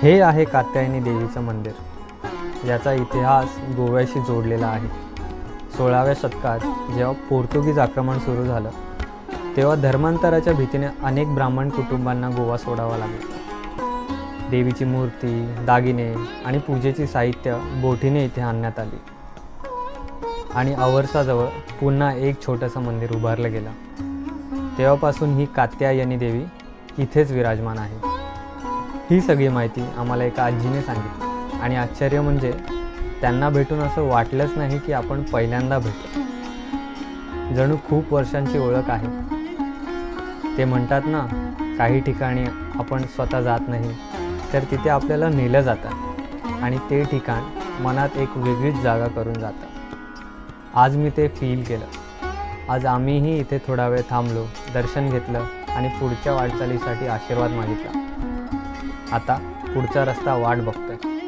हे आहे कात्यायनी देवीचं मंदिर, ज्याचा इतिहास गोव्याशी जोडलेला आहे. 16व्या शतकात जेव्हा पोर्तुगीज आक्रमण सुरू झालं, तेव्हा धर्मांतराच्या भीतीने अनेक ब्राह्मण कुटुंबांना गोवा सोडावा लागला. देवीची मूर्ती, दागिने आणि पूजेची साहित्य बोटीने इथे आणण्यात आली आणि अवर्साजवळ पुन्हा एक छोटंसं मंदिर उभारलं गेलं. तेव्हापासून ही कात्यायनी देवी इथेच विराजमान आहे. ही सगळी माहिती आम्हाला एका आजीने सांगितली आणि आश्चर्य म्हणजे त्यांना भेटून असं वाटलंच नाही की आपण पहिल्यांदा भेटतो. जणू खूप वर्षांची ओळख आहे. ते म्हणतात ना, काही ठिकाणी आपण स्वतः जात नाही तर तिथे आपल्याला नेलं जातं आणि ते ठिकाण मनात एक वेगळीच जागा करून जातं. आज मी ते फील केलं. आज आम्हीही इथे थोडा वेळ थांबलो, दर्शन घेतलं आणि पुढच्या वाटचालीसाठी आशीर्वाद मागितला. आता पुढचा रस्ता वाट बघतोय.